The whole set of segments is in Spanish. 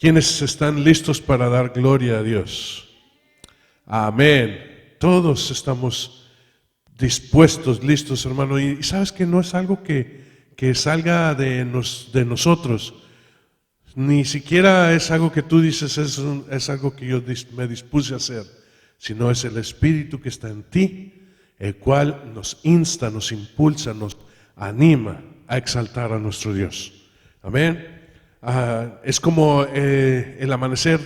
¿Quiénes están listos para dar gloria a Dios? Amén. Todos estamos dispuestos, listos, hermano. Y sabes que no es algo que salga de nosotros. Ni siquiera es algo que tú dices, es algo que yo me dispuse a hacer, sino es el Espíritu que está en ti, el cual nos insta, nos impulsa, nos anima a exaltar a nuestro Dios. Amén. Es como el amanecer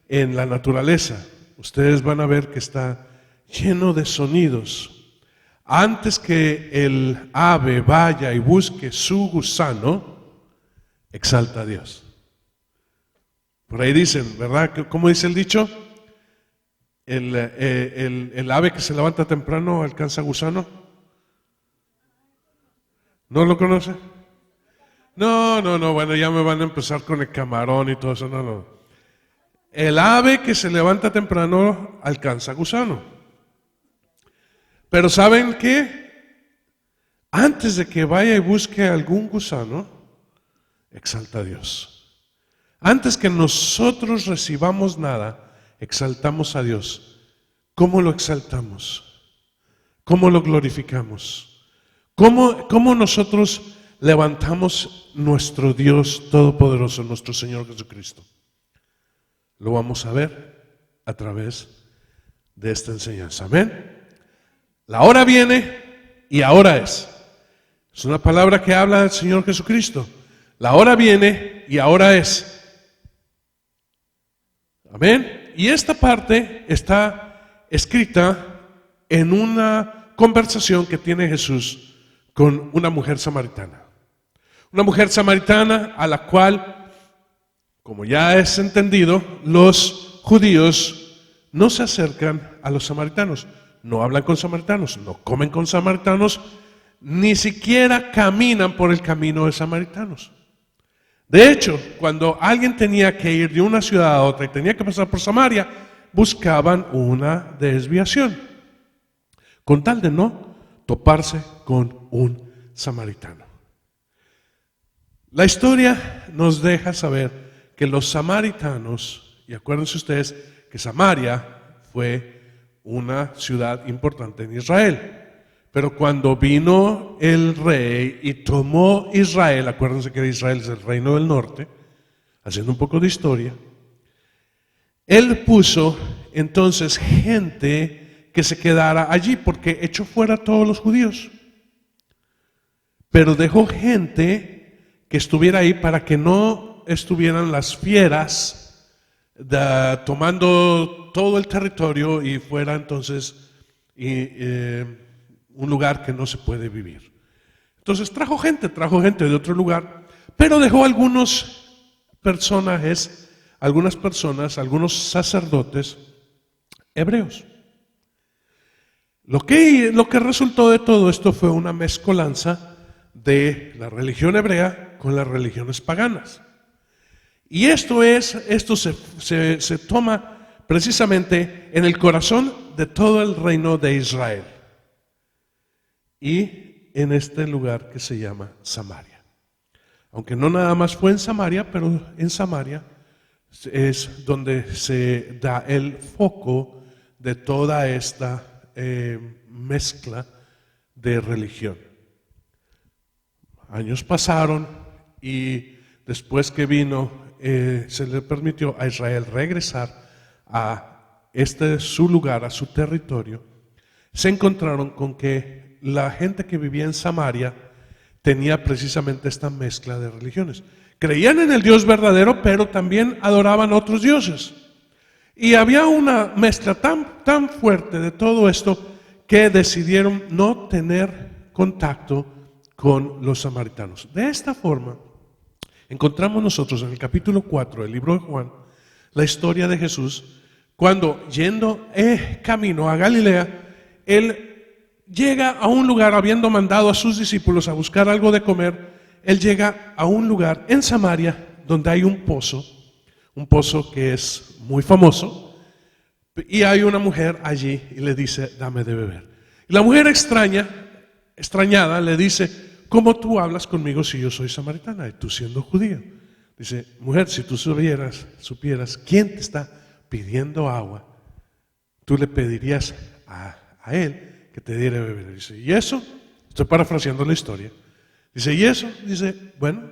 en la naturaleza. Ustedes van a ver que está lleno de sonidos. Antes que el ave vaya y busque su gusano, exalta a Dios. Por ahí dicen, ¿verdad? ¿Cómo dice el dicho? El ave que se levanta temprano alcanza gusano. ¿No lo conoce? No, bueno, ya me van a empezar con el camarón y todo eso, no. El ave que se levanta temprano alcanza gusano. Pero ¿saben qué? Antes de que vaya y busque algún gusano, exalta a Dios. Antes que nosotros recibamos nada, exaltamos a Dios. ¿Cómo lo exaltamos? ¿Cómo lo glorificamos? ¿Cómo nosotros levantamos nuestro Dios Todopoderoso, nuestro Señor Jesucristo? Lo vamos a ver a través de esta enseñanza. Amén. La hora viene y ahora es. Es una palabra que habla del Señor Jesucristo. La hora viene y ahora es. Amén. Y esta parte está escrita en una conversación que tiene Jesús con una mujer samaritana. Una mujer samaritana a la cual, como ya es entendido, los judíos no se acercan a los samaritanos, no hablan con samaritanos, no comen con samaritanos, ni siquiera caminan por el camino de samaritanos. De hecho, cuando alguien tenía que ir de una ciudad a otra y tenía que pasar por Samaria, buscaban una desviación, con tal de no toparse con un samaritano. La historia nos deja saber que los samaritanos, y acuérdense ustedes que Samaria fue una ciudad importante en Israel, pero cuando vino el rey y tomó Israel, acuérdense que Israel es el reino del norte, haciendo un poco de historia, él puso entonces gente que se quedara allí porque echó fuera a todos los judíos, pero dejó gente que estuviera ahí para que no estuvieran las fieras tomando todo el territorio y fuera entonces un lugar que no se puede vivir. Entonces trajo gente de otro lugar, pero dejó algunos personajes, algunas personas, algunos sacerdotes hebreos. Lo que resultó de todo esto fue una mezcolanza de la religión hebrea con las religiones paganas. Y esto se toma precisamente en el corazón de todo el reino de Israel. Y en este lugar que se llama Samaria. Aunque no nada más fue en Samaria, pero en Samaria es donde se da el foco de toda esta mezcla de religión. Años pasaron y después que vino se le permitió a Israel regresar a su lugar, a su territorio. Se encontraron con que la gente que vivía en Samaria tenía precisamente esta mezcla de religiones. Creían en el Dios verdadero, pero también adoraban otros dioses. Y había una mezcla tan fuerte de todo esto que decidieron no tener contacto con los samaritanos. De esta forma, encontramos nosotros en el capítulo 4 del libro de Juan la historia de Jesús cuando yendo camino a Galilea, él llega a un lugar, habiendo mandado a sus discípulos a buscar algo de comer, él llega a un lugar en Samaria donde hay un pozo que es muy famoso, y hay una mujer allí y le dice, dame de beber. Y la mujer extrañada le dice, ¿cómo tú hablas conmigo si yo soy samaritana y tú siendo judío? Dice, mujer, si tú supieras quién te está pidiendo agua, tú le pedirías a él que te diera de beber. Dice, ¿y eso? Estoy parafraseando la historia. Dice, ¿y eso? Dice, bueno,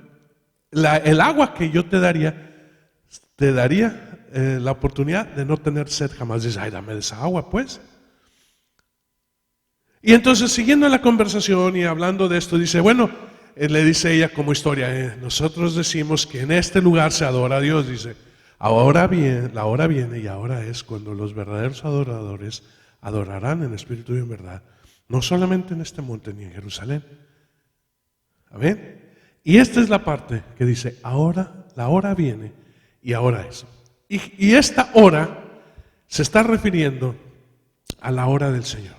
el agua que yo te daría la oportunidad de no tener sed jamás. Dice, ay, dame esa agua, pues. Y entonces, siguiendo la conversación y hablando de esto, dice, bueno, le dice ella como historia, nosotros decimos que en este lugar se adora a Dios. Dice, ahora bien, la hora viene y ahora es cuando los verdaderos adoradores adorarán en espíritu y en verdad, no solamente en este monte ni en Jerusalén. ¿Amén? Y esta es la parte que dice, ahora, la hora viene y ahora es. Y esta hora se está refiriendo a la hora del Señor,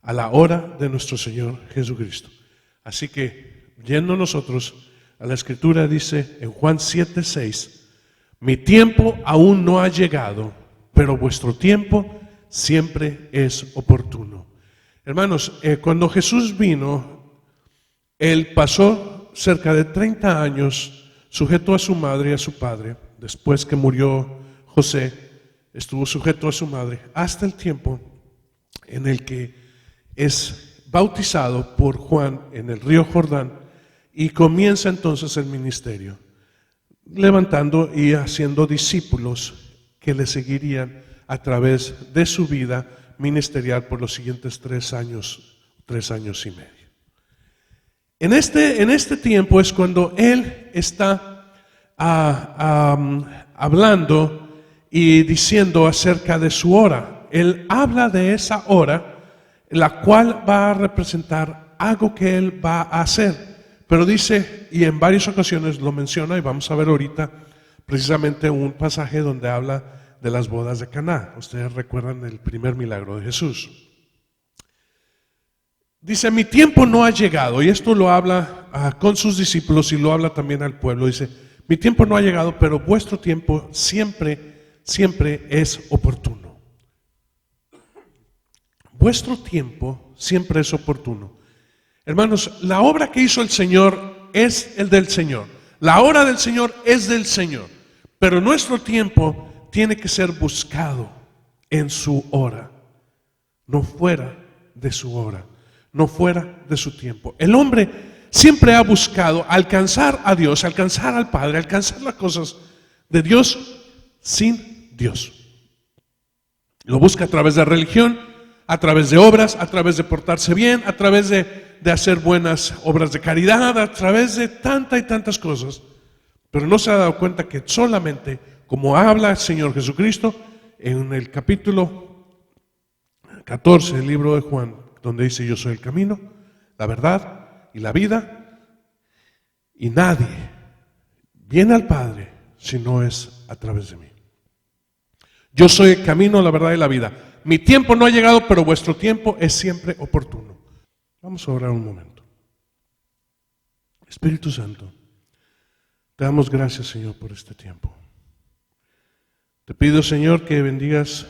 a la hora de nuestro Señor Jesucristo. Así que, yendo nosotros a la Escritura, dice en Juan 7:6, mi tiempo aún no ha llegado, pero vuestro tiempo siempre es oportuno. Hermanos, cuando Jesús vino, Él pasó cerca de 30 años sujeto a su madre y a su padre. Después que murió José, estuvo sujeto a su madre hasta el tiempo en el que es bautizado por Juan en el río Jordán y comienza entonces el ministerio, levantando y haciendo discípulos que le seguirían a través de su vida ministerial por los siguientes 3 años y medio. En este tiempo es cuando él está hablando y diciendo acerca de su hora. Él habla de esa hora, la cual va a representar algo que él va a hacer. Pero dice, y en varias ocasiones lo menciona, y vamos a ver ahorita precisamente un pasaje donde habla de las bodas de Caná. Ustedes recuerdan el primer milagro de Jesús. Dice, mi tiempo no ha llegado, y esto lo habla con sus discípulos y lo habla también al pueblo. Dice, mi tiempo no ha llegado, pero vuestro tiempo siempre es oportuno. Vuestro tiempo siempre es oportuno. Hermanos, la obra que hizo el Señor es el del Señor. La hora del Señor es del Señor. Pero nuestro tiempo tiene que ser buscado en su hora, no fuera de su hora, no fuera de su tiempo. El hombre siempre ha buscado alcanzar a Dios, alcanzar al Padre, alcanzar las cosas de Dios sin Dios. Lo busca a través de religión, a través de obras, a través de portarse bien, a través de hacer buenas obras de caridad, a través de tantas cosas. Pero no se ha dado cuenta que solamente, como habla el Señor Jesucristo en el capítulo 14 del libro de Juan, donde dice, yo soy el camino, la verdad y la vida, y nadie viene al Padre si no es a través de mí. Yo soy el camino, la verdad y la vida. Mi tiempo no ha llegado, pero vuestro tiempo es siempre oportuno. Vamos a orar un momento. Espíritu Santo, te damos gracias, Señor, por este tiempo. Te pido, Señor, que bendigas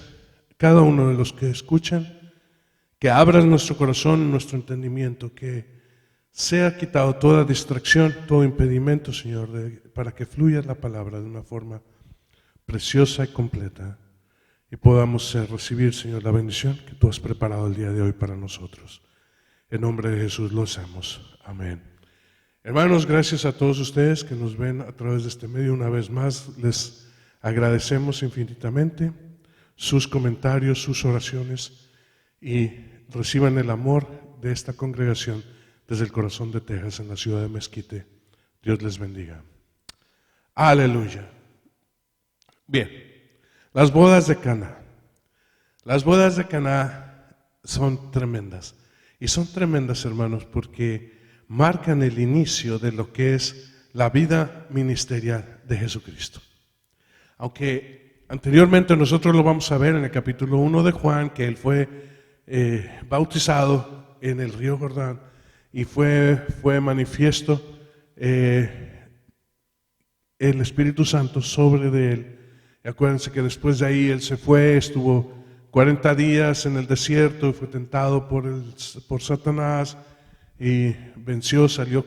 cada uno de los que escuchan, que abras nuestro corazón, nuestro entendimiento, que sea quitado toda distracción, todo impedimento, Señor, para que fluya la palabra de una forma preciosa y completa y podamos recibir, Señor, la bendición que tú has preparado el día de hoy para nosotros. En nombre de Jesús lo hacemos. Amén. Hermanos, gracias a todos ustedes que nos ven a través de este medio. Una vez más, les agradecemos infinitamente sus comentarios, sus oraciones y reciban el amor de esta congregación desde el corazón de Texas, en la ciudad de Mesquite. Dios les bendiga. Aleluya. Bien, las bodas de Caná. Las bodas de Caná son tremendas. Y son tremendas, hermanos, porque marcan el inicio de lo que es la vida ministerial de Jesucristo. Aunque anteriormente nosotros lo vamos a ver en el capítulo 1 de Juan, que él fue bautizado en el río Jordán y fue manifiesto el Espíritu Santo sobre de él. Y acuérdense que después de ahí él se fue, estuvo 40 días en el desierto, fue tentado por Satanás y venció, salió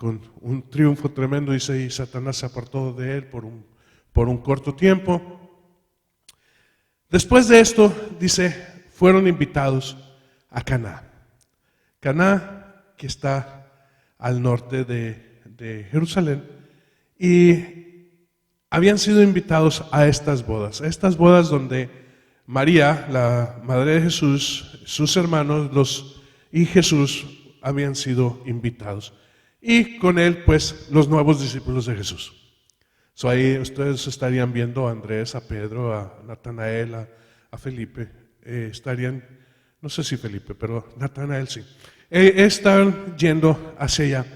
con un triunfo tremendo, dice, y Satanás se apartó de él por un corto tiempo. Después de esto, dice, fueron invitados a Caná. Caná, que está al norte de Jerusalén, y habían sido invitados a estas bodas donde María, la madre de Jesús, sus hermanos y Jesús habían sido invitados. Y con él, pues, los nuevos discípulos de Jesús. Ahí ustedes estarían viendo a Andrés, a Pedro, a Natanael, a Felipe. Estarían, no sé si Felipe, pero Natanael sí. Están yendo hacia allá.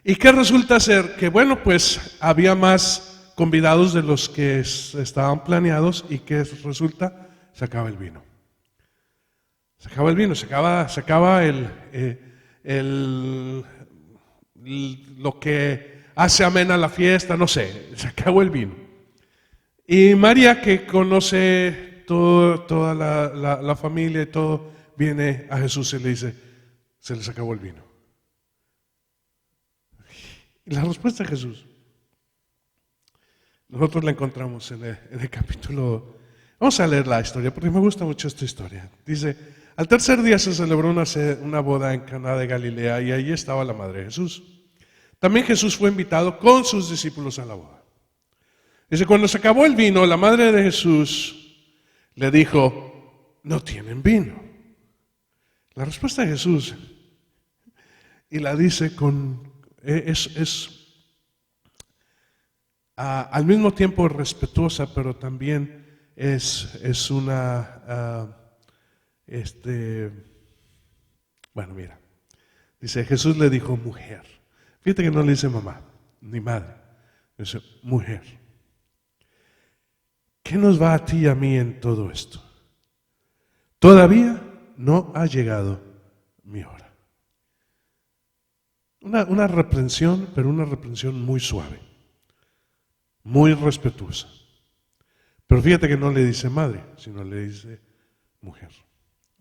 ¿Y qué resulta ser? Que bueno, pues había más convidados de los que estaban planeados. ¿Y qué resulta? Se acaba el vino. Se acaba el vino, se acaba lo que hace amena la fiesta, no sé, se acabó el vino. Y María, que conoce toda la familia y todo, viene a Jesús y le dice, se les acabó el vino. Y la respuesta de Jesús, nosotros la encontramos en el capítulo. Vamos a leer la historia porque me gusta mucho esta historia. Dice, al tercer día se celebró una boda en Caná de Galilea y allí estaba la madre de Jesús. También Jesús fue invitado con sus discípulos a la boda. Dice, cuando se acabó el vino, la madre de Jesús le dijo, no tienen vino. La respuesta de Jesús, y la dice al mismo tiempo respetuosa, pero también es una, bueno, mira, dice, Jesús le dijo mujer. Fíjate que no le dice mamá, ni madre, dice mujer. ¿Qué nos va a ti y a mí en todo esto? Todavía no ha llegado mi hora. Una reprensión, pero una reprensión muy suave, muy respetuosa. Pero fíjate que no le dice madre, sino le dice mujer.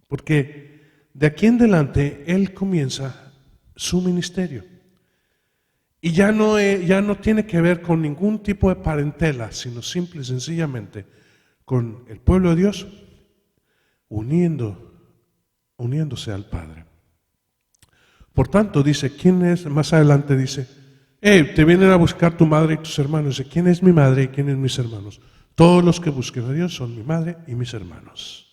Porque de aquí en adelante él comienza su ministerio. Y ya no tiene que ver con ningún tipo de parentela, sino simple y sencillamente con el pueblo de Dios uniéndose al Padre. Por tanto, dice, ¿quién es? Más adelante dice, te vienen a buscar tu madre y tus hermanos. Dice, ¿quién es mi madre y quién es mis hermanos? Todos los que busquen a Dios son mi madre y mis hermanos.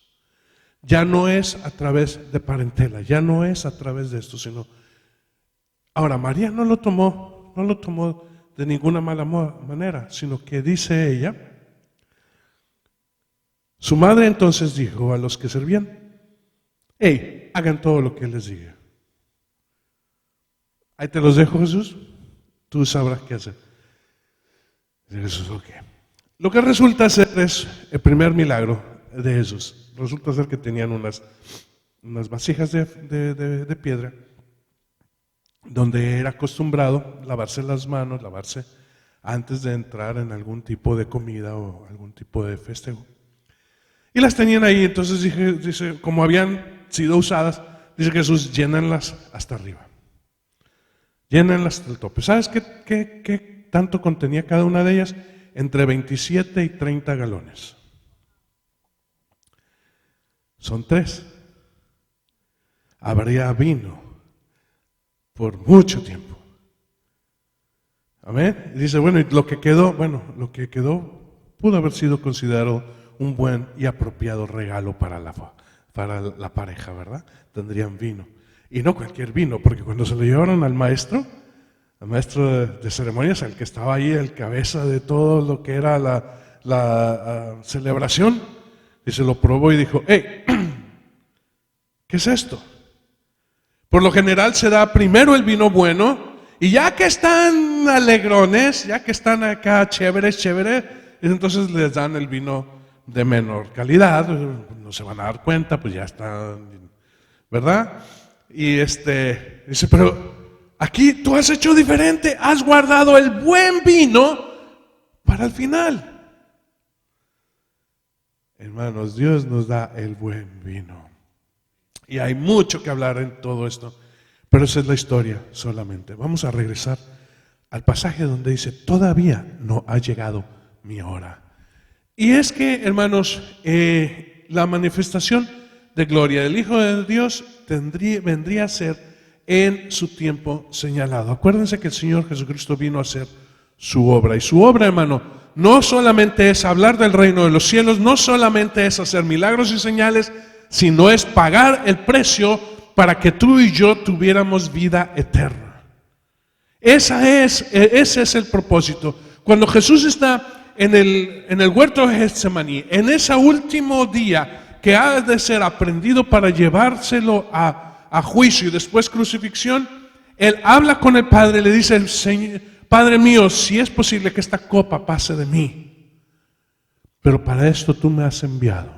Ya no es a través de parentela, ya no es a través de esto, sino... Ahora, María no lo tomó de ninguna mala manera, sino que dice ella, su madre entonces dijo a los que servían, hagan todo lo que les diga. Ahí te los dejo, Jesús, tú sabrás qué hacer. Dice Jesús, ok. Lo que resulta ser es el primer milagro de Jesús. Resulta ser que tenían unas vasijas de piedra, donde era acostumbrado lavarse las manos, lavarse antes de entrar en algún tipo de comida o algún tipo de festejo. Y las tenían ahí, entonces dice, como habían sido usadas, dice Jesús, llénanlas hasta arriba. Llénanlas hasta el tope. ¿Sabes qué tanto contenía cada una de ellas? Entre 27 y 30 galones. Son 3. Habría vino por mucho tiempo. Amén. Y dice, bueno, y lo que quedó pudo haber sido considerado un buen y apropiado regalo para la pareja, ¿verdad? Tendrían vino. Y no cualquier vino, porque cuando se lo llevaron al maestro de ceremonias, al que estaba ahí, el cabeza de todo lo que era la celebración, y se lo probó y dijo, ¿qué es esto? Por lo general se da primero el vino bueno, y ya que están alegrones, ya que están acá chéveres, entonces les dan el vino de menor calidad, no se van a dar cuenta, pues ya están, ¿verdad? Y dice, pero aquí tú has hecho diferente, has guardado el buen vino para el final. Hermanos, Dios nos da el buen vino. Y hay mucho que hablar en todo esto, pero esa es la historia solamente. Vamos a regresar al pasaje donde dice, todavía no ha llegado mi hora. Y es que, hermanos, la manifestación de gloria del Hijo de Dios vendría a ser en su tiempo señalado. Acuérdense que el Señor Jesucristo vino a hacer su obra. Y su obra, hermano, no solamente es hablar del reino de los cielos, no solamente es hacer milagros y señales, sino es pagar el precio para que tú y yo tuviéramos vida eterna. Ese es el propósito. Cuando Jesús está en el huerto de Getsemaní, en ese último día que ha de ser aprendido para llevárselo a juicio y después crucifixión, Él habla con el Padre y le dice, Señor, Padre mío, si es posible que esta copa pase de mí, pero para esto tú me has enviado.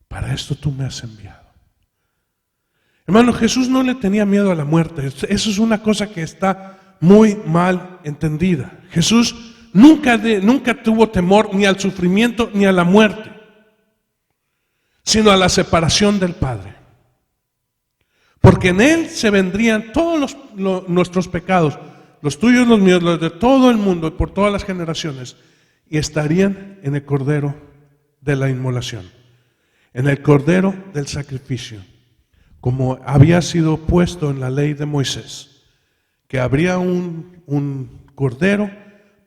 Para esto tú me has enviado. Hermano, Jesús no le tenía miedo a la muerte. Eso es una cosa que está muy mal entendida. Jesús nunca tuvo temor ni al sufrimiento ni a la muerte, sino a la separación del Padre. Porque en Él se vendrían todos nuestros pecados, los tuyos, los míos, los de todo el mundo, por todas las generaciones, y estarían en el cordero de la inmolación, en el cordero del sacrificio, como había sido puesto en la ley de Moisés, que habría un cordero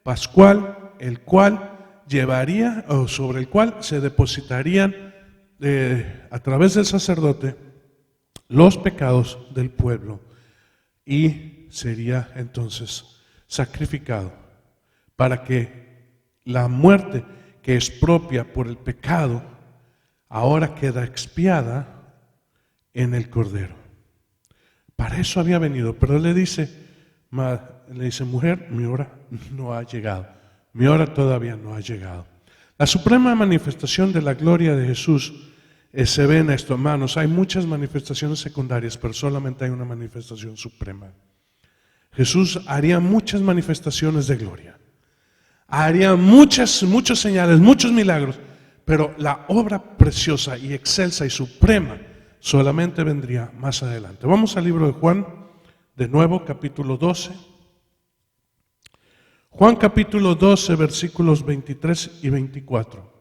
pascual, el cual llevaría, o sobre el cual se depositarían a través del sacerdote los pecados del pueblo, y sería entonces sacrificado para que la muerte que es propia por el pecado ahora queda expiada en el Cordero. Para eso había venido, pero le dice, mujer, mi hora no ha llegado, mi hora todavía no ha llegado. La suprema manifestación de la gloria de Jesús se ve en esto, hermanos. Hay muchas manifestaciones secundarias, pero solamente hay una manifestación suprema. Jesús haría muchas manifestaciones de gloria, haría muchos señales, muchos milagros, pero la obra preciosa y excelsa y suprema solamente vendría más adelante. Vamos al libro de Juan, de nuevo, capítulo 12. Juan capítulo 12, versículos 23 y 24.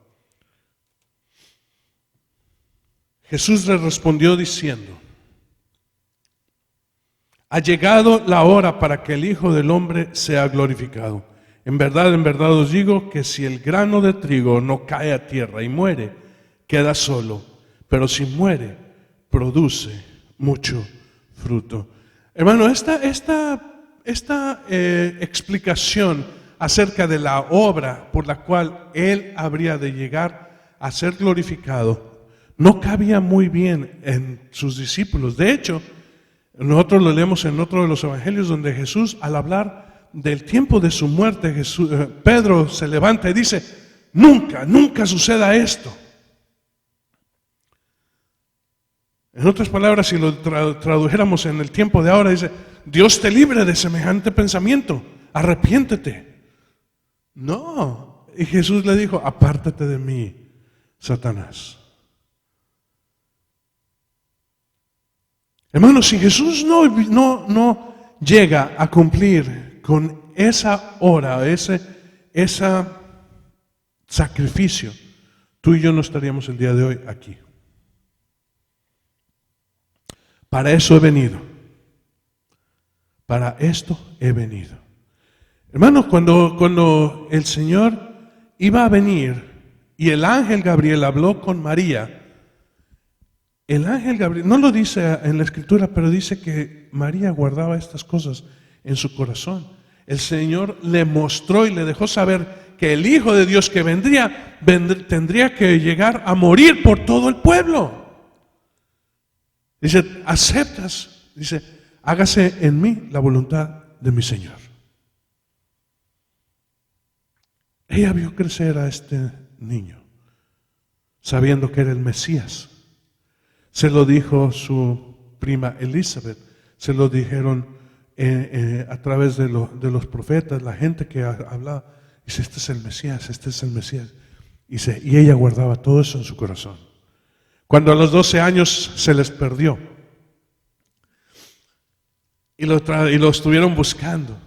Jesús le respondió diciendo, ha llegado la hora para que el Hijo del Hombre sea glorificado. En verdad os digo que si el grano de trigo no cae a tierra y muere, queda solo, pero si muere, produce mucho fruto. Hermano, esta explicación acerca de la obra por la cual Él habría de llegar a ser glorificado no cabía muy bien en sus discípulos. De hecho, nosotros lo leemos en otro de los evangelios donde Jesús, al hablar del tiempo de su muerte, Pedro se levanta y dice, nunca suceda esto. En otras palabras, si lo tradujéramos en el tiempo de ahora, dice, Dios te libre de semejante pensamiento, arrepiéntete. No, y Jesús le dijo, apártate de mí, Satanás. Hermanos, si Jesús no llega a cumplir con esa hora, ese sacrificio, tú y yo no estaríamos el día de hoy aquí. Para eso he venido. Para esto he venido. Hermanos, cuando el Señor iba a venir y el ángel Gabriel habló con María, el ángel Gabriel, no lo dice en la escritura, pero dice que María guardaba estas cosas en su corazón. El Señor le mostró y le dejó saber que el Hijo de Dios que tendría que llegar a morir por todo el pueblo. Dice, aceptas, dice, hágase en mí la voluntad de mi Señor. Ella vio crecer a este niño, sabiendo que era el Mesías. Se lo dijo su prima Elizabeth, se lo dijeron a través de los profetas, la gente que hablaba. Dice, este es el Mesías, este es el Mesías. Y ella guardaba todo eso en su corazón. Cuando a los 12 años se les perdió, y lo estuvieron buscando.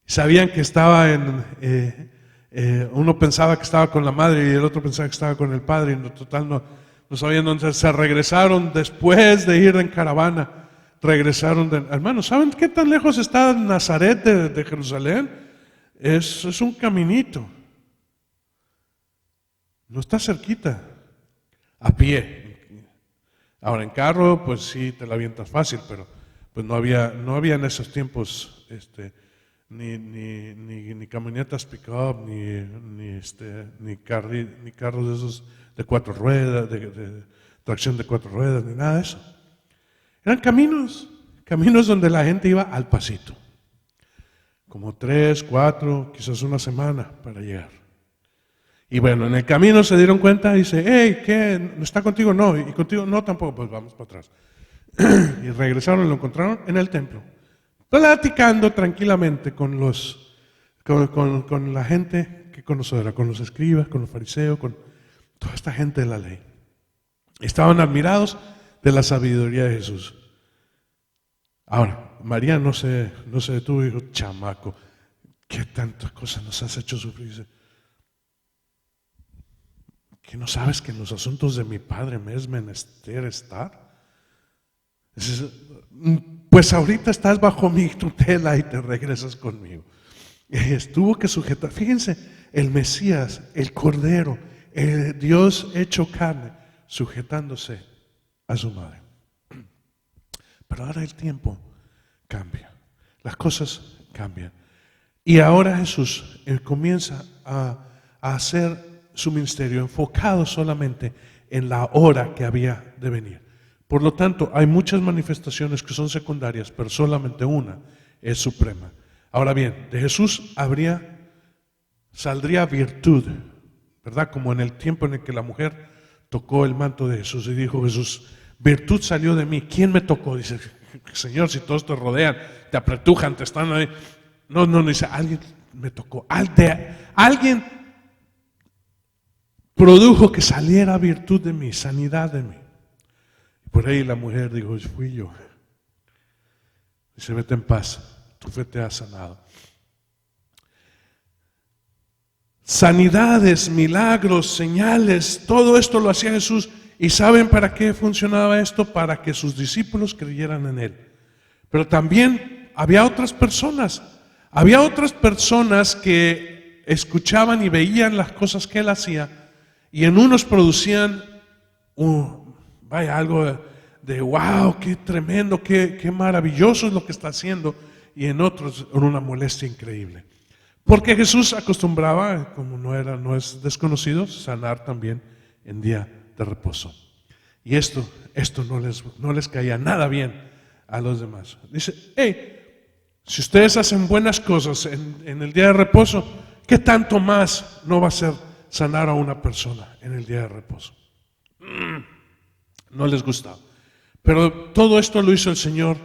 Sabían que estaba uno pensaba que estaba con la madre y el otro pensaba que estaba con el padre, y en total no sabían dónde. Se regresaron después de ir en caravana. Hermanos, ¿saben qué tan lejos está Nazaret de Jerusalén? Es un caminito. No está cerquita. A pie. Ahora en carro, pues sí te la avientas fácil, pero pues no había en esos tiempos ni camionetas pick-up, ni carros de esos de 4 ruedas, de tracción de 4 ruedas, ni nada de eso. Eran caminos donde la gente iba al pasito, como 3, 4, quizás una semana para llegar. Y bueno, en el camino se dieron cuenta y dice, hey, ¿qué? ¿No está contigo? No, y contigo no tampoco, pues vamos para atrás. Y regresaron y lo encontraron en el templo, platicando tranquilamente con la gente que conocía, con los escribas, con los fariseos, con toda esta gente de la ley. Estaban admirados de la sabiduría de Jesús. Ahora, María no se detuvo y dijo, chamaco, ¿qué tantas cosas nos has hecho sufrir? Dice, ¿que no sabes que en los asuntos de mi padre me es menester estar? Dice, pues ahorita estás bajo mi tutela y te regresas conmigo. Tuvo que sujetar, fíjense, el Mesías, el Cordero, el Dios hecho carne, sujetándose a su madre. Pero ahora el tiempo cambia, las cosas cambian. Y ahora Jesús comienza a hacer su ministerio enfocado solamente en la hora que había de venir. Por lo tanto, hay muchas manifestaciones que son secundarias, pero solamente una es suprema. Ahora bien, de Jesús saldría virtud, ¿verdad? Como en el tiempo en el que la mujer tocó el manto de Jesús y dijo Jesús, virtud salió de mí. ¿Quién me tocó? Dice, Señor, si todos te rodean, te apretujan, te están ahí. No, dice, alguien me tocó. Alguien produjo que saliera virtud de mí, sanidad de mí. Y por ahí la mujer dijo, fui yo. Dice, vete en paz, tu fe te ha sanado. Sanidades, milagros, señales, todo esto lo hacía Jesús. ¿Y saben para qué funcionaba esto? Para que sus discípulos creyeran en Él. Pero también había otras personas que escuchaban y veían las cosas que Él hacía, y en unos producían algo de wow, qué tremendo, qué maravilloso es lo que está haciendo, y en otros una molestia increíble. Porque Jesús acostumbraba, como no es desconocido, sanar también en día de reposo. Y esto no les caía nada bien a los demás. Dice, hey, si ustedes hacen buenas cosas en el día de reposo, ¿qué tanto más no va a ser sanar a una persona en el día de reposo? No les gustaba. Pero todo esto lo hizo el Señor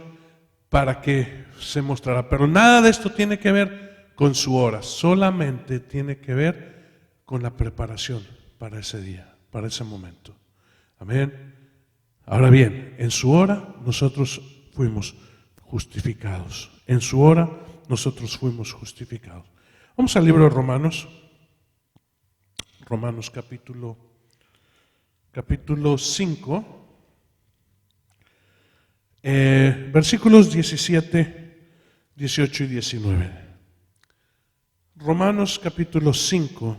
para que se mostrara. Pero nada de esto tiene que ver con su hora, solamente tiene que ver con la preparación para ese día, para ese momento. Amén. Ahora bien, en su hora nosotros fuimos justificados. En su hora nosotros fuimos justificados. Vamos al libro de Romanos. Romanos capítulo 5, versículos 17, 18 y 19. Romanos capítulo 5,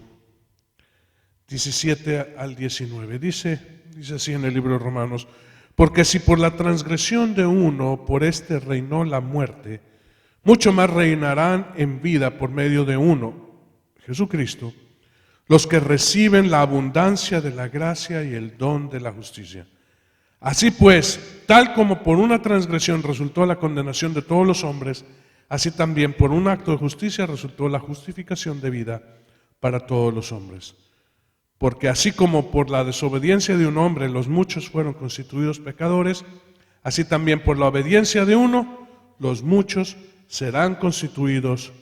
17 al 19. Dice así en el libro de Romanos: porque si por la transgresión de uno, por este reinó la muerte, mucho más reinarán en vida por medio de uno, Jesucristo, los que reciben la abundancia de la gracia y el don de la justicia. Así pues, tal como por una transgresión resultó la condenación de todos los hombres, así también por un acto de justicia resultó la justificación de vida para todos los hombres. Porque así como por la desobediencia de un hombre los muchos fueron constituidos pecadores, así también por la obediencia de uno los muchos serán constituidos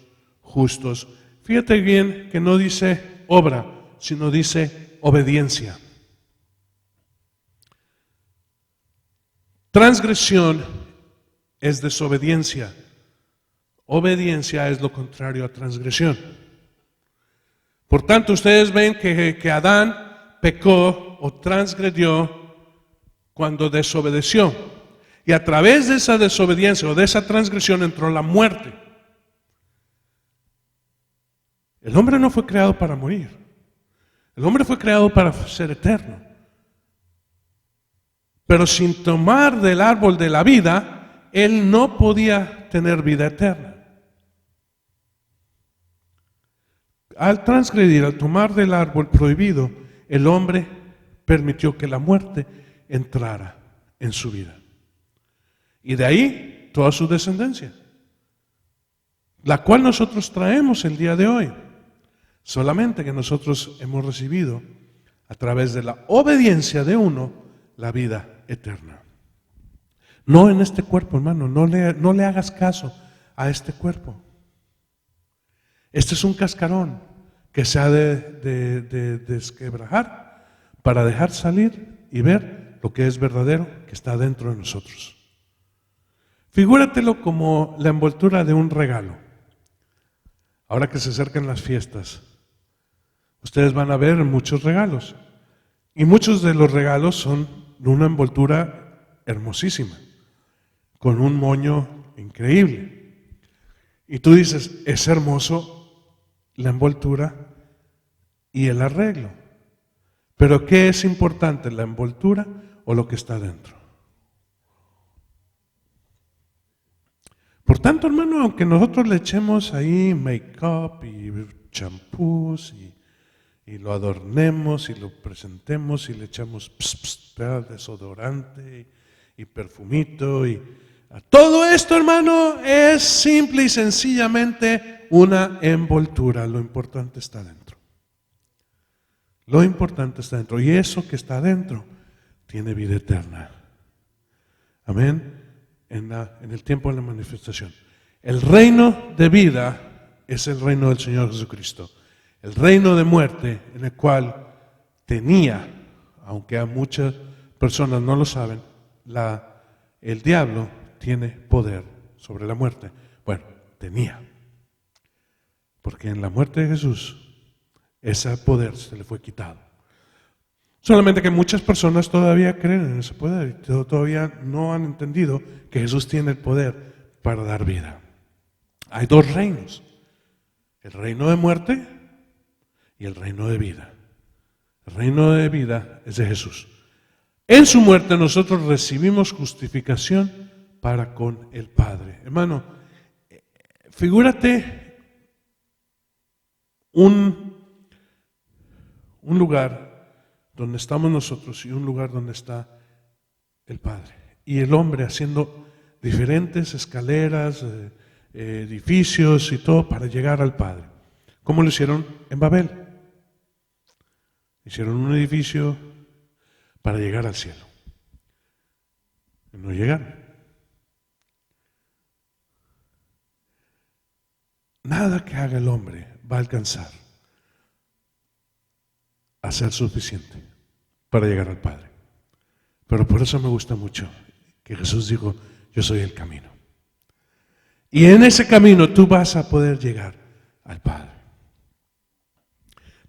justos. Fíjate bien que no dice obra, sino dice obediencia. Transgresión es desobediencia. Obediencia es lo contrario a transgresión. Por tanto, ustedes ven que Adán pecó o transgredió cuando desobedeció. Y a través de esa desobediencia o de esa transgresión entró la muerte. El hombre no fue creado para morir. El hombre fue creado para ser eterno. Pero sin tomar del árbol de la vida, él no podía tener vida eterna. Al transgredir, al tomar del árbol prohibido, el hombre permitió que la muerte entrara en su vida. Y de ahí toda su descendencia, la cual nosotros traemos el día de hoy. Solamente que nosotros hemos recibido a través de la obediencia de uno la vida eterna. No en este cuerpo, hermano, no le hagas caso a este cuerpo. Este es un cascarón que se ha de desquebrajar para dejar salir y ver lo que es verdadero que está dentro de nosotros. Figúratelo como la envoltura de un regalo. Ahora que se acercan las fiestas, ustedes van a ver muchos regalos. Y muchos de los regalos son de una envoltura hermosísima, con un moño increíble. Y tú dices, es hermoso la envoltura y el arreglo. Pero ¿qué es importante, la envoltura o lo que está dentro? Por tanto, hermano, aunque nosotros le echemos ahí make-up y champús y lo adornemos y lo presentemos y le echamos desodorante y perfumito y todo esto, hermano, es simple y sencillamente una envoltura. Lo importante está dentro. Lo importante está dentro. Y eso que está dentro tiene vida eterna. Amén. En el tiempo de la manifestación. El reino de vida es el reino del Señor Jesucristo. El reino de muerte en el cual tenía, aunque a muchas personas no lo saben, el diablo tiene poder sobre la muerte. Bueno, tenía. Porque en la muerte de Jesús, ese poder se le fue quitado. Solamente que muchas personas todavía creen en ese poder y todavía no han entendido que Jesús tiene el poder para dar vida. Hay dos reinos, el reino de muerte y el reino de vida. El reino de vida es de Jesús. En su muerte nosotros recibimos justificación para con el Padre. Hermano, figúrate un lugar donde estamos nosotros y un lugar donde está el Padre. Y el hombre haciendo diferentes escaleras, edificios y todo para llegar al Padre. ¿Cómo lo hicieron en Babel? Hicieron un edificio para llegar al cielo. Y no llegaron. Nada que haga el hombre va a alcanzar a ser suficiente para llegar al Padre. Pero por eso me gusta mucho que Jesús dijo, yo soy el camino. Y en ese camino tú vas a poder llegar al Padre.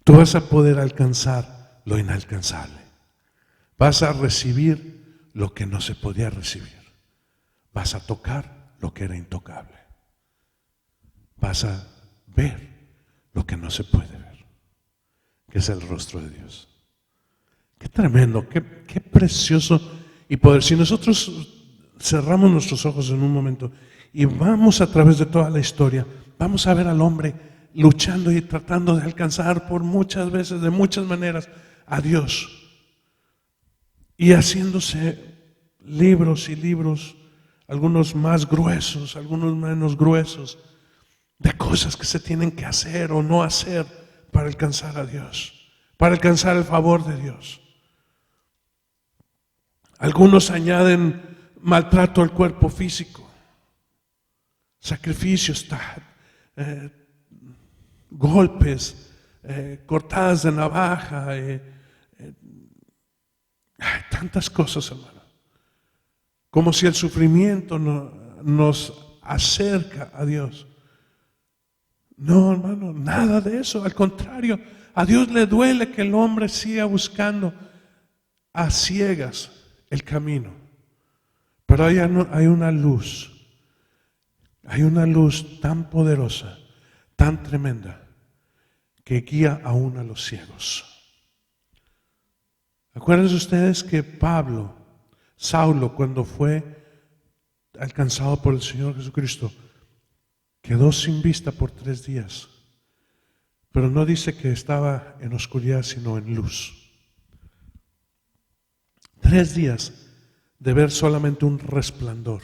Tú vas a poder alcanzar lo inalcanzable. Vas a recibir lo que no se podía recibir. Vas a tocar lo que era intocable. Vas a ver lo que no se puede ver, que es el rostro de Dios. Qué tremendo, qué precioso y poder. Si nosotros cerramos nuestros ojos en un momento y vamos a través de toda la historia, vamos a ver al hombre luchando y tratando de alcanzar por muchas veces, de muchas maneras, a Dios. Y haciéndose libros y libros, algunos más gruesos, algunos menos gruesos, de cosas que se tienen que hacer o no hacer para alcanzar a Dios, para alcanzar el favor de Dios. Algunos añaden maltrato al cuerpo físico, sacrificios, golpes, cortadas de navaja, tantas cosas, hermano. Como si el sufrimiento nos acerca a Dios. No, hermano, nada de eso. Al contrario, a Dios le duele que el hombre siga buscando a ciegas el camino. Pero hay una luz. Hay una luz tan poderosa, tan tremenda, que guía aún a los ciegos. Acuérdense ustedes que Saulo, cuando fue alcanzado por el Señor Jesucristo, quedó sin vista por 3 días. Pero no dice que estaba en oscuridad, sino en luz. 3 días de ver solamente un resplandor.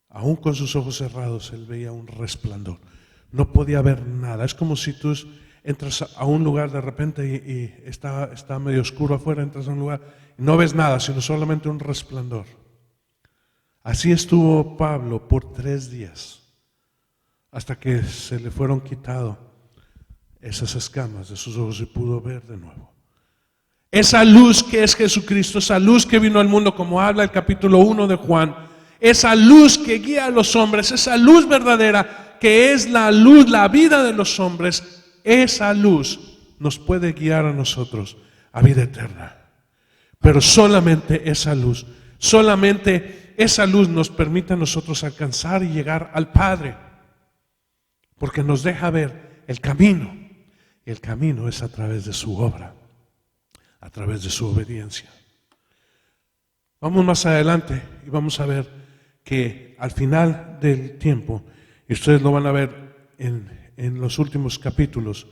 Aún con sus ojos cerrados, él veía un resplandor. No podía ver nada. Es como si tú entras a un lugar de repente y está medio oscuro afuera, entras a un lugar y no ves nada, sino solamente un resplandor. Así estuvo Pablo por 3 días, hasta que se le fueron quitado esas escamas de sus ojos y pudo ver de nuevo. Esa luz que es Jesucristo, esa luz que vino al mundo, como habla el capítulo 1 de Juan, esa luz que guía a los hombres, esa luz verdadera que es la luz, la vida de los hombres, esa luz nos puede guiar a nosotros a vida eterna. Pero solamente esa luz nos permite a nosotros alcanzar y llegar al Padre, porque nos deja ver el camino. Y el camino es a través de su obra, a través de su obediencia. Vamos más adelante y vamos a ver que al final del tiempo, y ustedes lo van a ver en los últimos capítulos,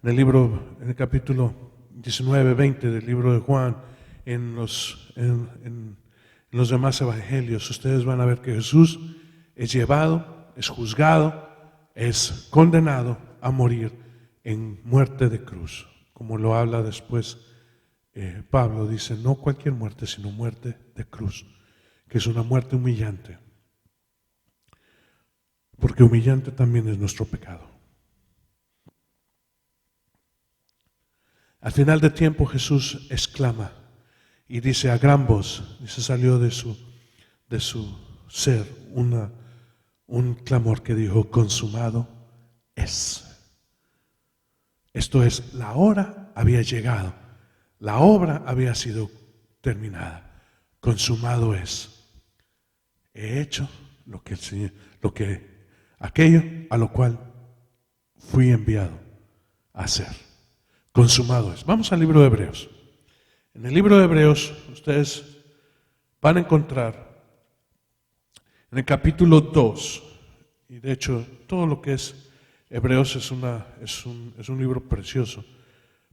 en el capítulo 19, 20 del libro de Juan, en los demás evangelios, ustedes van a ver que Jesús es llevado, es juzgado, es condenado a morir en muerte de cruz, como lo habla después Pablo. Dice, no cualquier muerte, sino muerte de cruz, que es una muerte humillante, porque humillante también es nuestro pecado. Al final de tiempo Jesús exclama y dice a gran voz, dice, salió de su ser un clamor que dijo, consumado es. Esto es, la hora había llegado, la obra había sido terminada, consumado es. He hecho aquello a lo cual fui enviado a hacer. Consumado es. Vamos al libro de Hebreos. En el libro de Hebreos ustedes van a encontrar en el capítulo 2, y de hecho todo lo que es Hebreos es un libro precioso,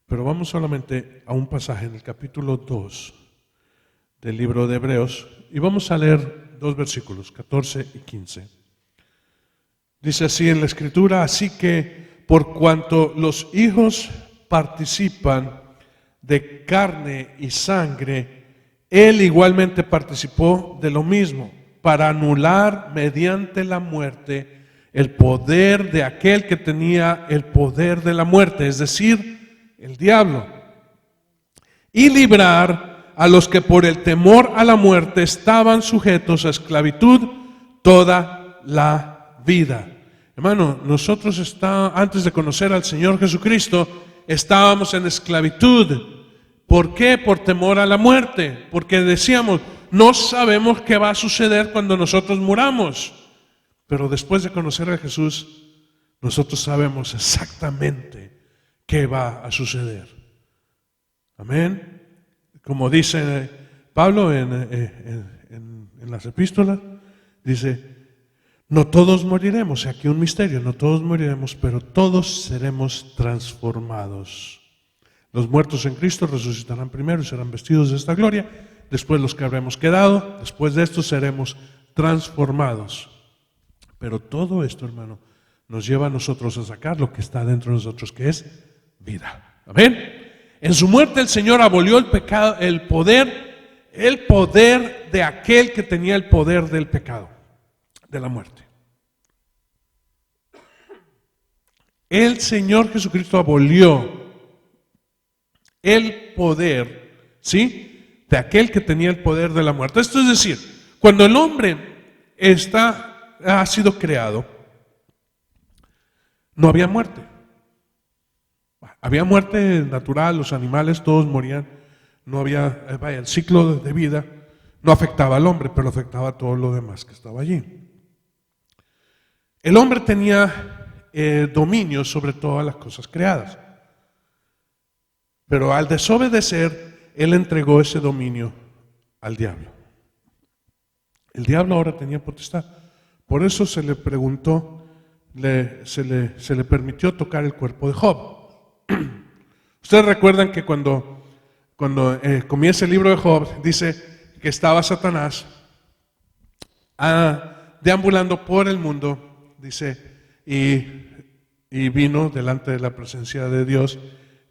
pero vamos solamente a un pasaje en el capítulo 2 del libro de Hebreos y vamos a leer 2 versículos, 14 y 15. Dice así en la Escritura, así que por cuanto los hijos participan de carne y sangre, él igualmente participó de lo mismo, para anular mediante la muerte el poder de aquel que tenía el poder de la muerte, es decir, el diablo, y librar a los que por el temor a la muerte estaban sujetos a esclavitud toda la vida. Hermano, nosotros antes de conocer al Señor Jesucristo, estábamos en esclavitud. ¿Por qué? Por temor a la muerte. Porque decíamos, no sabemos qué va a suceder cuando nosotros muramos. Pero después de conocer a Jesús, nosotros sabemos exactamente qué va a suceder. Amén. Como dice Pablo en las epístolas, dice, no todos moriremos, aquí un misterio, no todos moriremos, pero todos seremos transformados. Los muertos en Cristo resucitarán primero y serán vestidos de esta gloria, después los que habremos quedado, después de esto seremos transformados. Pero todo esto, hermano, nos lleva a nosotros a sacar lo que está dentro de nosotros, que es vida. Amén. En su muerte el Señor abolió el pecado, el poder de aquel que tenía el poder del pecado, de la muerte. El Señor Jesucristo abolió el poder, ¿sí?, de aquel que tenía el poder de la muerte. Esto es decir, cuando el hombre ha sido creado, no había muerte. Había muerte natural, los animales todos morían, no había, el ciclo de vida no afectaba al hombre, pero afectaba a todo lo demás que estaba allí. El hombre tenía dominio sobre todas las cosas creadas, pero al desobedecer, él entregó ese dominio al diablo. El diablo ahora tenía potestad, por eso se le preguntó, se le permitió tocar el cuerpo de Job. Ustedes recuerdan que cuando comienza el libro de Job, dice que estaba Satanás deambulando por el mundo, dice, y vino delante de la presencia de Dios,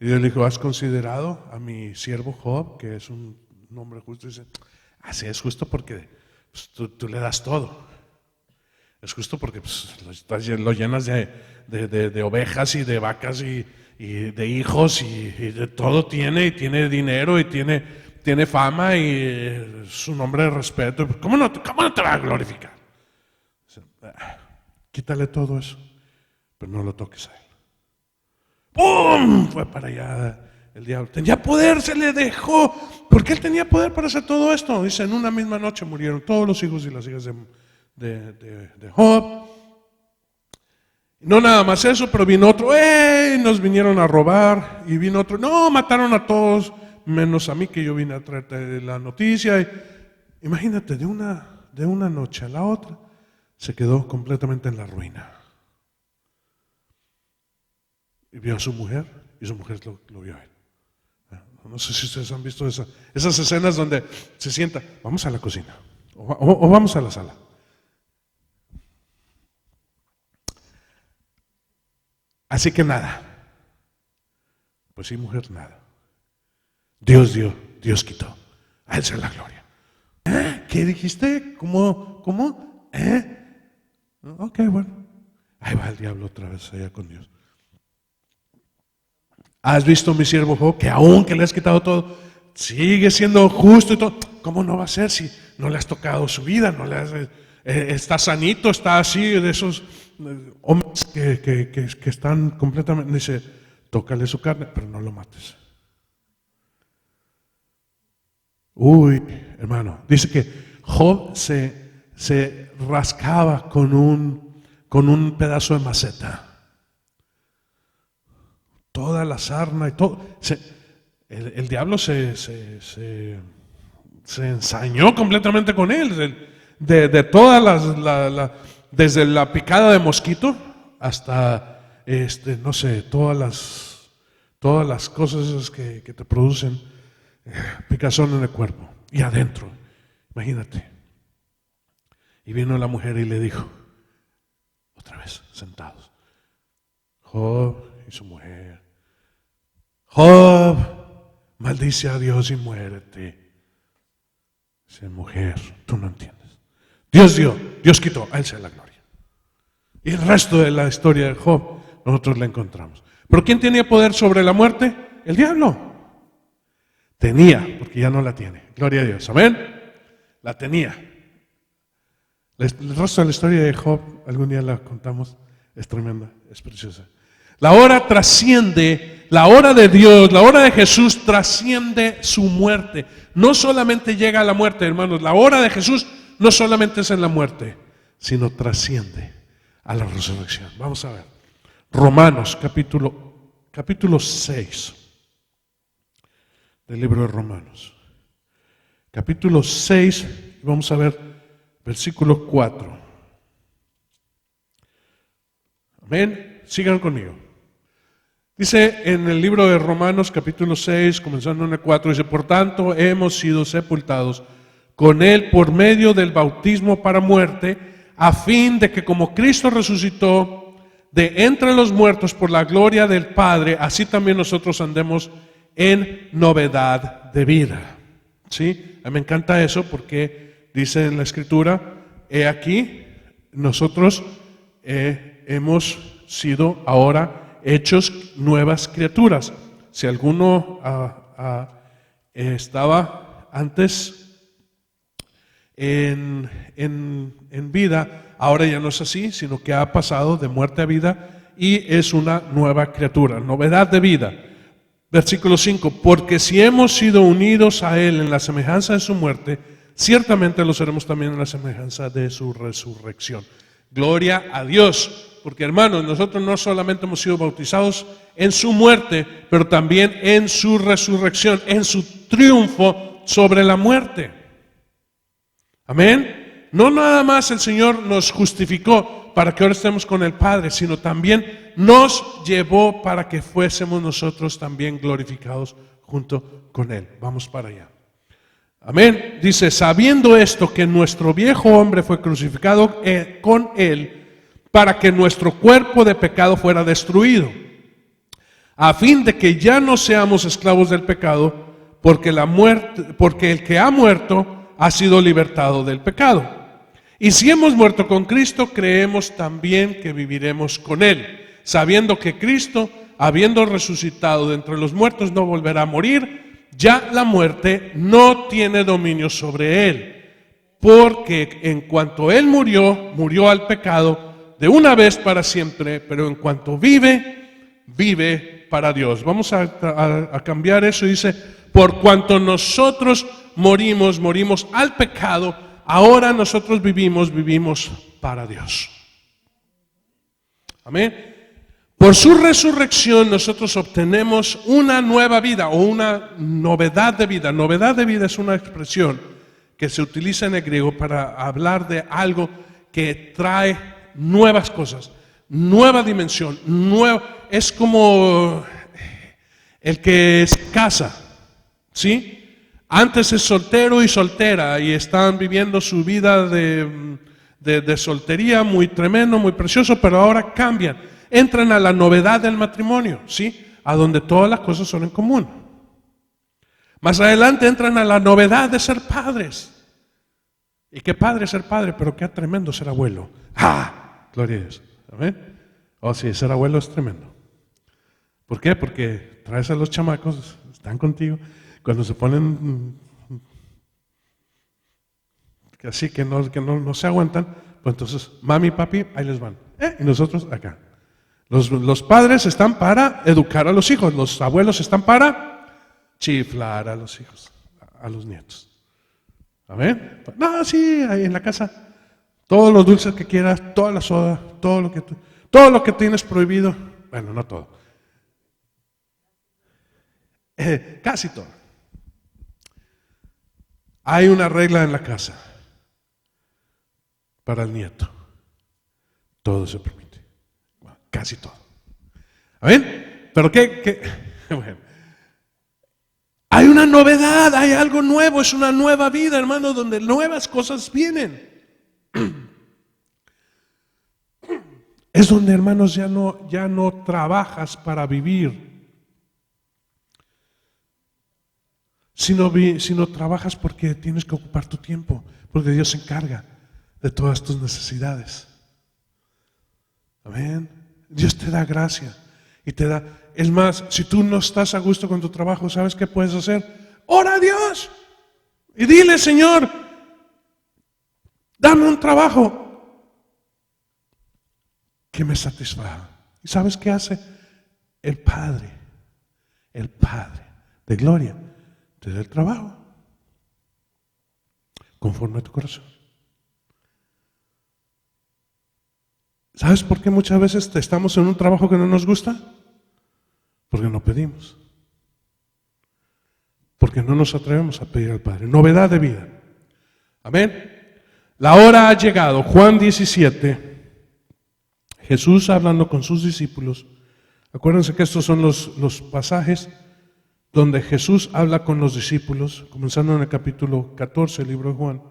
y Dios le dijo: ¿has considerado a mi siervo Job, que es un hombre justo? Y dice: así es justo porque pues, tú le das todo. Es justo porque pues, lo llenas de ovejas y de vacas y de hijos y de todo tiene, y tiene dinero y tiene fama y es un hombre de respeto. ¿Cómo no te va a glorificar? Quítale todo eso, pero no lo toques a él. ¡Pum! Fue para allá el diablo. Tenía poder, se le dejó. ¿Por qué él tenía poder para hacer todo esto? Dice: en una misma noche murieron todos los hijos y las hijas de Job. No nada más eso, pero vino otro, nos vinieron a robar, y vino otro, no, mataron a todos, menos a mí, que yo vine a traerte la noticia. Imagínate, de una noche a la otra, se quedó completamente en la ruina. Y vio a su mujer, y su mujer lo vio a él. No sé si ustedes han visto esas escenas donde se sienta: vamos a la cocina, o vamos a la sala. Así que nada. Pues sí, mujer, nada. Dios dio, Dios quitó. A él sea la gloria. ¿Qué dijiste? ¿Cómo? Ok, bueno. Ahí va el diablo otra vez allá con Dios. ¿Has visto mi siervo Job, que aunque le has quitado todo, sigue siendo justo y todo? ¿Cómo no va a ser si no le has tocado su vida? No le has, está sanito, está así, de esos hombres que están completamente. Dice: tócale su carne, pero no lo mates. Uy, hermano, dice que Job se rascaba con un pedazo de maceta. Toda la sarna y todo. El diablo se ensañó completamente con él. De todas desde la picada de mosquito hasta, no sé, todas las cosas esas que te producen picazón en el cuerpo y adentro. Imagínate. Y vino la mujer y le dijo, otra vez, sentados, Job y su mujer: Job, maldice a Dios y muérete. Dice: mujer, tú no entiendes. Dios dio, Dios quitó, a él sea la gloria. Y el resto de la historia de Job, nosotros la encontramos. ¿Pero quién tenía poder sobre la muerte? El diablo. Tenía, porque ya no la tiene. Gloria a Dios, amén. La tenía. El resto de la historia de Job, algún día la contamos, es tremenda, es preciosa. La hora trasciende, la hora de Dios, la hora de Jesús trasciende su muerte. No solamente llega a la muerte, hermanos, la hora de Jesús no solamente es en la muerte, sino trasciende a la resurrección. Vamos a ver. Romanos, capítulo 6 del libro de Romanos. Capítulo 6, vamos a ver versículo 4. Amén. Sigan conmigo. Dice en el libro de Romanos capítulo 6, comenzando en el 4, dice: por tanto hemos sido sepultados con Él por medio del bautismo para muerte, a fin de que como Cristo resucitó de entre los muertos por la gloria del Padre, así también nosotros andemos en novedad de vida. ¿Sí? A mí me encanta eso porque dice en la Escritura: he aquí, nosotros hemos sido ahora hechos nuevas criaturas. Si alguno estaba antes en vida, ahora ya no es así, sino que ha pasado de muerte a vida y es una nueva criatura, novedad de vida. Versículo 5, porque si hemos sido unidos a Él en la semejanza de su muerte, ciertamente lo seremos también en la semejanza de su resurrección. Gloria a Dios, porque hermanos, nosotros no solamente hemos sido bautizados en su muerte, pero también en su resurrección, en su triunfo sobre la muerte. Amén. No nada más el Señor nos justificó para que ahora estemos con el Padre, sino también nos llevó para que fuésemos nosotros también glorificados junto con Él. Vamos para allá. Amén. Dice, sabiendo esto, que nuestro viejo hombre fue crucificado con Él, para que nuestro cuerpo de pecado fuera destruido, a fin de que ya no seamos esclavos del pecado, porque el que ha muerto ha sido libertado del pecado. Y si hemos muerto con Cristo, creemos también que viviremos con Él, sabiendo que Cristo, habiendo resucitado de entre los muertos, no volverá a morir, ya la muerte no tiene dominio sobre Él, porque en cuanto Él murió, murió al pecado de una vez para siempre, pero en cuanto vive, vive para Dios. Vamos a cambiar eso y dice, por cuanto nosotros morimos al pecado, ahora nosotros vivimos para Dios. Amén. Por su resurrección nosotros obtenemos una nueva vida o una novedad de vida. Novedad de vida es una expresión que se utiliza en el griego para hablar de algo que trae nuevas cosas, nueva dimensión, es como el que se casa, ¿sí? Antes es soltero y soltera y están viviendo su vida de soltería muy tremendo, muy precioso, pero ahora cambian, entran a la novedad del matrimonio, ¿sí? A donde todas las cosas son en común. Más adelante entran a la novedad de ser padres. Y qué padre ser padre, pero qué tremendo ser abuelo. ¡Ah! Gloria a Dios. ¿Amén? Oh, sí, ser abuelo es tremendo. ¿Por qué? Porque traes a los chamacos, están contigo. Cuando se ponen así que no se aguantan, pues entonces mami y papi ahí les van, y nosotros acá. Los padres están para educar a los hijos, los abuelos están para chiflar a los hijos, a los nietos. ¿Amén? No, sí, ahí en la casa, todos los dulces que quieras, toda la soda, todo lo que tienes prohibido, bueno, no todo, casi todo. Hay una regla en la casa para el nieto. Todo se permite. Bueno, casi todo. ¿Amén? Pero ¿qué? Bueno, hay una novedad, hay algo nuevo, es una nueva vida, hermano, donde nuevas cosas vienen. Es donde, hermanos, ya no trabajas para vivir, sino trabajas porque tienes que ocupar tu tiempo, porque Dios se encarga de todas tus necesidades. Amén. Dios te da gracia y te da. Es más, si tú no estás a gusto con tu trabajo, ¿sabes qué puedes hacer? Ora a Dios y dile, Señor, dame un trabajo que me satisfaga. ¿Y sabes qué hace? El Padre de gloria te da el trabajo conforme a tu corazón. ¿Sabes por qué muchas veces estamos en un trabajo que no nos gusta? Porque no pedimos. Porque no nos atrevemos a pedir al Padre. Novedad de vida. Amén. La hora ha llegado. Juan 17. Jesús hablando con sus discípulos. Acuérdense que estos son los pasajes donde Jesús habla con los discípulos, comenzando en el capítulo 14 del libro de Juan.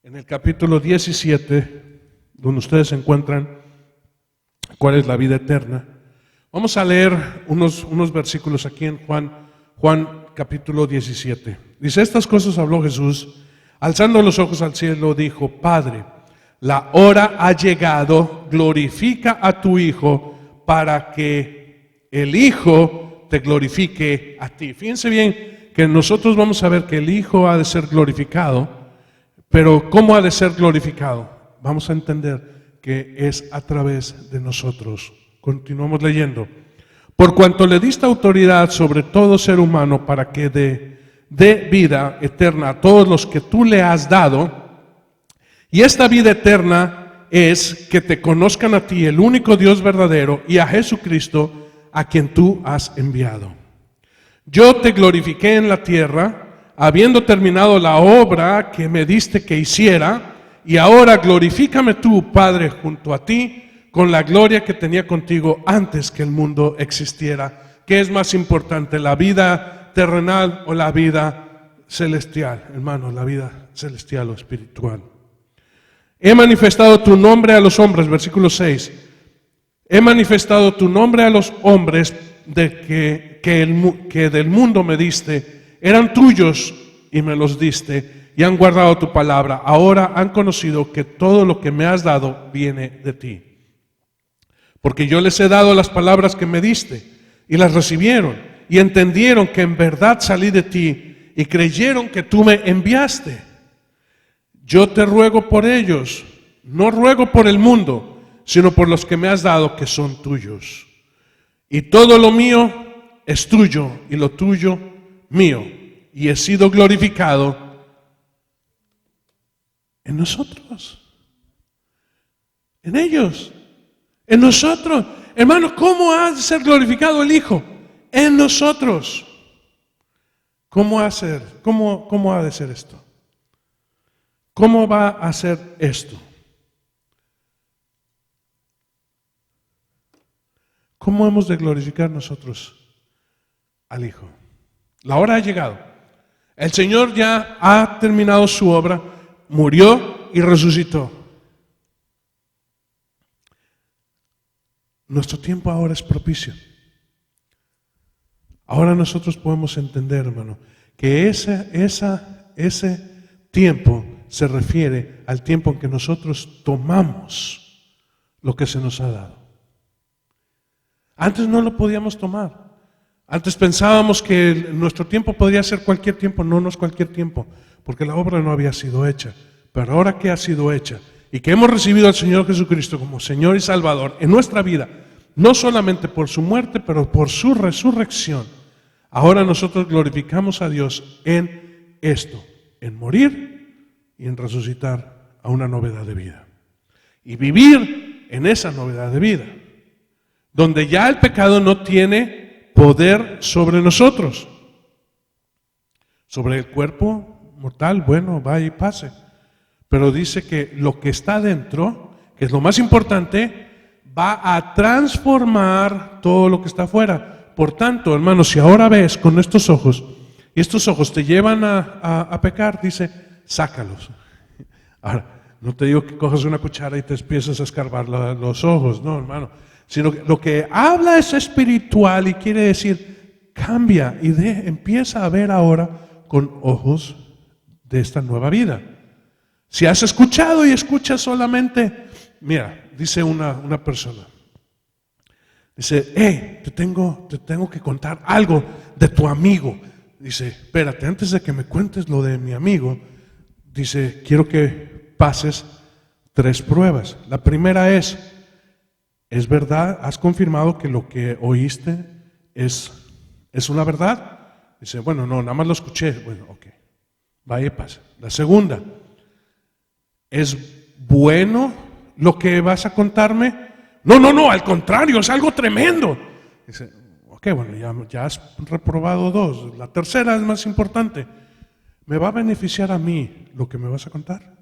En el capítulo 17, donde ustedes encuentran cuál es la vida eterna. Vamos a leer unos versículos aquí en Juan capítulo 17. Dice, estas cosas habló Jesús, alzando los ojos al cielo, dijo, Padre, la hora ha llegado, glorifica a tu Hijo, para que el Hijo te glorifique a ti. Fíjense bien que nosotros vamos a ver que el Hijo ha de ser glorificado Pero ¿cómo ha de ser glorificado? Vamos a entender que es a través de nosotros. Continuamos leyendo. Por cuanto le diste autoridad sobre todo ser humano para que dé vida eterna a todos los que tú le has dado, y esta vida eterna es que te conozcan a ti, el único Dios verdadero, y a Jesucristo, a quien tú has enviado. Yo te glorifiqué en la tierra, habiendo terminado la obra que me diste que hiciera, y ahora glorifícame tú, Padre, junto a ti, con la gloria que tenía contigo antes que el mundo existiera. ¿Qué es más importante, la vida terrenal o la vida celestial? Hermanos, la vida celestial o espiritual. He manifestado tu nombre a los hombres, versículo 6. He manifestado tu nombre a los hombres que del mundo me diste, eran tuyos y me los diste y han guardado tu palabra. Ahora han conocido que todo lo que me has dado viene de ti. Porque yo les he dado las palabras que me diste y las recibieron y entendieron que en verdad salí de ti y creyeron que tú me enviaste. Yo te ruego por ellos, no ruego por el mundo, sino por los que me has dado, que son tuyos. Y todo lo mío es tuyo, y lo tuyo mío. Y he sido glorificado en nosotros, en ellos, en nosotros. Hermano, ¿cómo ha de ser glorificado el Hijo? En nosotros. ¿Cómo ha de ser esto? ¿Cómo va a ser esto? ¿Cómo hemos de glorificar nosotros al Hijo? La hora ha llegado. El Señor ya ha terminado su obra, murió y resucitó. Nuestro tiempo ahora es propicio. Ahora nosotros podemos entender, hermano, que ese tiempo se refiere al tiempo en que nosotros tomamos lo que se nos ha dado. Antes no lo podíamos tomar. Antes pensábamos que nuestro tiempo podría ser cualquier tiempo. No, no es cualquier tiempo, porque la obra no había sido hecha. Pero ahora que ha sido hecha y que hemos recibido al Señor Jesucristo como Señor y Salvador en nuestra vida, no solamente por su muerte, pero por su resurrección, ahora nosotros glorificamos a Dios en esto, en morir y en resucitar a una novedad de vida. Y vivir en esa novedad de vida, donde ya el pecado no tiene poder sobre nosotros. Sobre el cuerpo mortal, bueno, vaya y pase. Pero dice que lo que está dentro, que es lo más importante, va a transformar todo lo que está afuera. Por tanto, hermanos, si ahora ves con estos ojos, y estos ojos te llevan a pecar, dice, sácalos. Ahora, no te digo que cojas una cuchara y te empieces a escarbar los ojos, no, hermano. Sino que lo que habla es espiritual y quiere decir, cambia y empieza a ver ahora con ojos de esta nueva vida. Si has escuchado y escuchas solamente, mira, dice una persona, dice, te tengo que contar algo de tu amigo. Dice, espérate, antes de que me cuentes lo de mi amigo, dice, quiero que pases 3 pruebas. La primera es verdad? ¿Has confirmado que lo que oíste es una verdad? Dice, bueno, no, nada más lo escuché. Bueno, ok, vaya y pasa. La segunda, ¿es bueno lo que vas a contarme? No, al contrario, es algo tremendo. Dice, ok, bueno, ya has reprobado 2. La tercera es más importante. ¿Me va a beneficiar a mí lo que me vas a contar?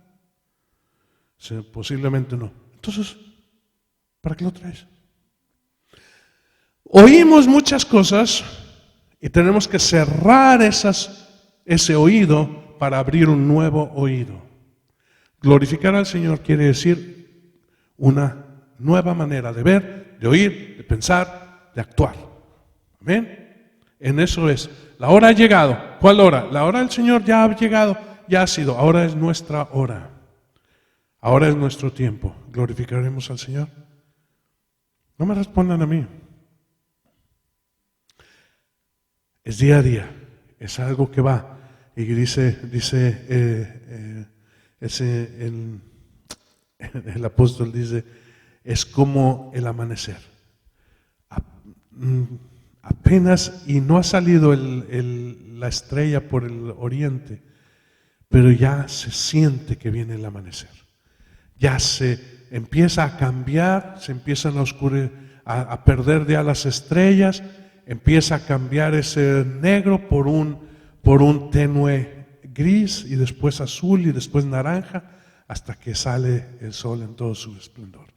Dice, posiblemente no. Entonces, ¿para qué lo traes? Oímos muchas cosas y tenemos que cerrar ese oído para abrir un nuevo oído. Glorificar al Señor quiere decir una nueva manera de ver, de oír, de pensar, de actuar. Amén. En eso es. La hora ha llegado. ¿Cuál hora? La hora del Señor ya ha llegado, ya ha sido. Ahora es nuestra hora. Ahora es nuestro tiempo. ¿Glorificaremos al Señor? No me respondan a mí. Es día a día. Es algo que va. Y dice El apóstol dice, es como el amanecer. Apenas y no ha salido la estrella por el oriente, pero ya se siente que viene el amanecer. Ya se empieza a cambiar, se empiezan a perder ya las estrellas, empieza a cambiar ese negro por un tenue gris y después azul y después naranja, hasta que sale el sol en todo su esplendor.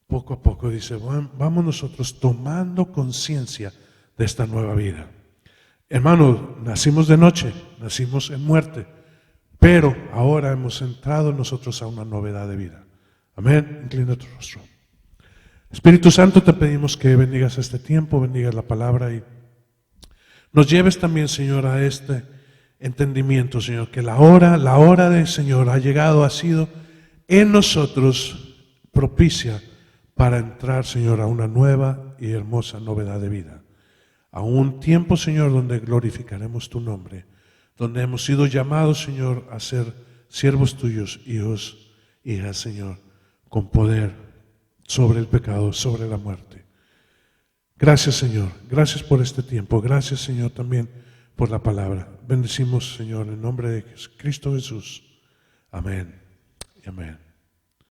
Poco a poco dice, bueno, vamos nosotros tomando conciencia de esta nueva vida. Hermanos, nacimos de noche, nacimos en muerte, pero ahora hemos entrado nosotros a una novedad de vida. Amén. Inclina tu rostro. Espíritu Santo, te pedimos que bendigas este tiempo, bendigas la palabra y nos lleves también, Señor, a este entendimiento, Señor, que la hora del Señor ha llegado, ha sido en nosotros propicia para entrar, Señor, a una nueva y hermosa novedad de vida. A un tiempo, Señor, donde glorificaremos tu nombre, donde hemos sido llamados, Señor, a ser siervos tuyos, hijos, hijas, Señor, con poder sobre el pecado, sobre la muerte. Gracias, Señor. Gracias por este tiempo. Gracias, Señor, también por la palabra. Bendecimos, Señor, en nombre de Cristo Jesús. Amén y amén.